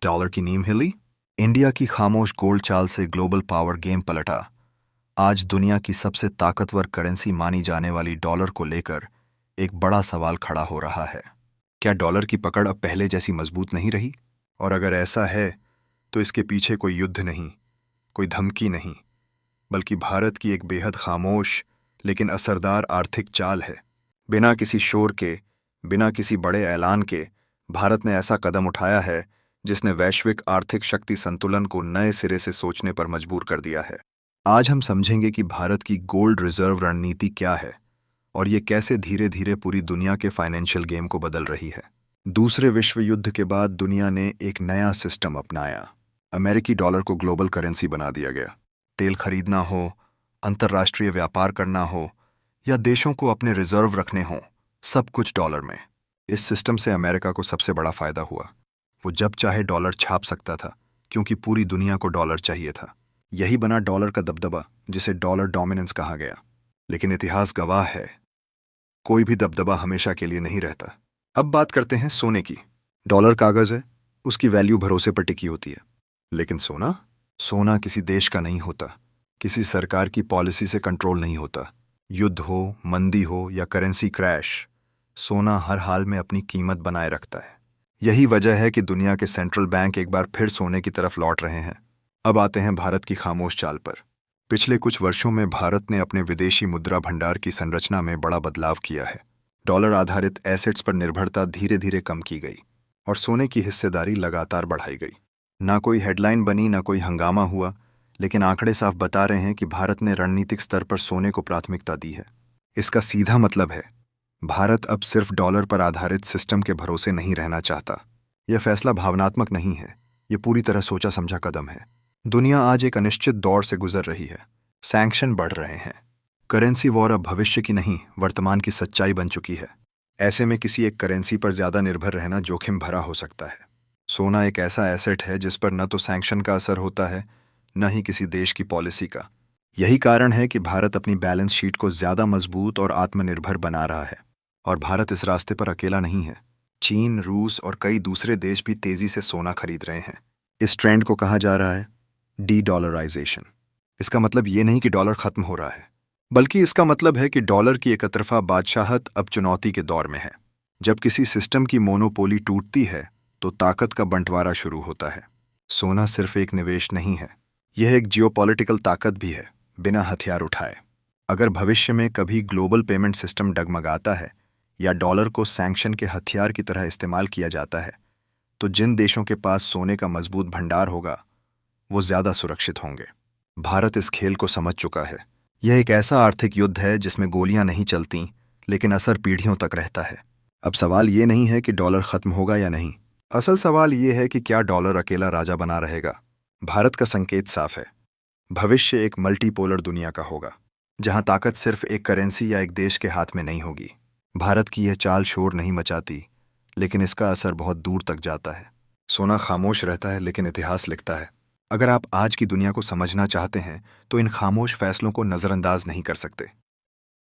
Dollar की नींव हिली। इंडिया की खामोश गोल्ड चाल से ग्लोबल पावर गेम पलटा। आज दुनिया की सबसे ताकतवर करेंसी मानी जाने वाली डॉलर को लेकर एक बड़ा सवाल खड़ा हो रहा है। क्या डॉलर की पकड़ अब पहले जैसी मजबूत नहीं रही? और अगर ऐसा है तो इसके पीछे कोई युद्ध नहीं, कोई धमकी नहीं, बल्कि भारत की एक बेहद खामोश लेकिन असरदार आर्थिक चाल है। बिना किसी शोर के, बिना किसी बड़े ऐलान के भारत ने ऐसा कदम उठाया है जिसने वैश्विक आर्थिक शक्ति संतुलन को नए सिरे से सोचने पर मजबूर कर दिया है। आज हम समझेंगे कि भारत की गोल्ड रिजर्व रणनीति क्या है और ये कैसे धीरे धीरे पूरी दुनिया के फाइनेंशियल गेम को बदल रही है। दूसरे विश्व युद्ध के बाद दुनिया ने एक नया सिस्टम अपनाया। अमेरिकी डॉलर को ग्लोबल करेंसी बना दिया गया। तेल खरीदना हो, अंतर्राष्ट्रीय व्यापार करना हो या देशों को अपने रिजर्व रखने हो, सब कुछ डॉलर में। इस सिस्टम से अमेरिका को सबसे बड़ा फायदा हुआ। वो जब चाहे डॉलर छाप सकता था क्योंकि पूरी दुनिया को डॉलर चाहिए था। यही बना डॉलर का दबदबा, जिसे डॉलर डोमिनेंस कहा गया। लेकिन इतिहास गवाह है, कोई भी दबदबा हमेशा के लिए नहीं रहता। अब बात करते हैं सोने की। डॉलर कागज है, उसकी वैल्यू भरोसे पर टिकी होती है। लेकिन सोना, सोना किसी देश का नहीं होता, किसी सरकार की पॉलिसी से कंट्रोल नहीं होता। युद्ध हो, मंदी हो या करेंसी क्रैश, सोना हर हाल में अपनी कीमत बनाए रखता है। यही वजह है कि दुनिया के सेंट्रल बैंक एक बार फिर सोने की तरफ लौट रहे हैं। अब आते हैं भारत की खामोश चाल पर। पिछले कुछ वर्षों में भारत ने अपने विदेशी मुद्रा भंडार की संरचना में बड़ा बदलाव किया है। डॉलर आधारित एसेट्स पर निर्भरता धीरे धीरे कम की गई और सोने की हिस्सेदारी लगातार बढ़ाई गई। ना कोई हेडलाइन बनी, ना कोई हंगामा हुआ, लेकिन आंकड़े साफ बता रहे हैं कि भारत ने रणनीतिक स्तर पर सोने को प्राथमिकता दी है। इसका सीधा मतलब है, भारत अब सिर्फ डॉलर पर आधारित सिस्टम के भरोसे नहीं रहना चाहता। यह फैसला भावनात्मक नहीं है, यह पूरी तरह सोचा समझा कदम है। दुनिया आज एक अनिश्चित दौर से गुजर रही है। सैंक्शन बढ़ रहे हैं। करेंसी वॉर अब भविष्य की नहीं, वर्तमान की सच्चाई बन चुकी है। ऐसे में किसी एक करेंसी पर ज्यादा निर्भर रहना जोखिम भरा हो सकता है। सोना एक ऐसा एसेट है जिस पर न तो सैंक्शन का असर होता है, न ही किसी देश की पॉलिसी का। यही कारण है कि भारत अपनी बैलेंस शीट को ज्यादा मजबूत और आत्मनिर्भर बना रहा है। और भारत इस रास्ते पर अकेला नहीं है। चीन, रूस और कई दूसरे देश भी तेजी से सोना खरीद रहे हैं। इस ट्रेंड को कहा जा रहा है डी डॉलराइजेशन। इसका मतलब ये नहीं कि डॉलर खत्म हो रहा है, बल्कि इसका मतलब है कि डॉलर की एकतरफा बादशाहत अब चुनौती के दौर में है। जब किसी सिस्टम की मोनोपोली टूटती है तो ताकत का बंटवारा शुरू होता है। सोना सिर्फ एक निवेश नहीं है, यह एक जियोपॉलिटिकल ताकत भी है, बिना हथियार उठाए। अगर भविष्य में कभी ग्लोबल पेमेंट सिस्टम डगमगाता है या डॉलर को सैंक्शन के हथियार की तरह इस्तेमाल किया जाता है, तो जिन देशों के पास सोने का मजबूत भंडार होगा वो ज्यादा सुरक्षित होंगे। भारत इस खेल को समझ चुका है। यह एक ऐसा आर्थिक युद्ध है जिसमें गोलियां नहीं चलती, लेकिन असर पीढ़ियों तक रहता है। अब सवाल ये नहीं है कि डॉलर खत्म होगा या नहीं, असल सवाल ये है कि क्या डॉलर अकेला राजा बना रहेगा। भारत का संकेत साफ है, भविष्य एक मल्टीपोलर दुनिया का होगा, जहां ताकत सिर्फ एक करेंसी या एक देश के हाथ में नहीं होगी। भारत की यह चाल शोर नहीं मचाती, लेकिन इसका असर बहुत दूर तक जाता है। सोना खामोश रहता है, लेकिन इतिहास लिखता है। अगर आप आज की दुनिया को समझना चाहते हैं तो इन खामोश फैसलों को नज़रअंदाज नहीं कर सकते।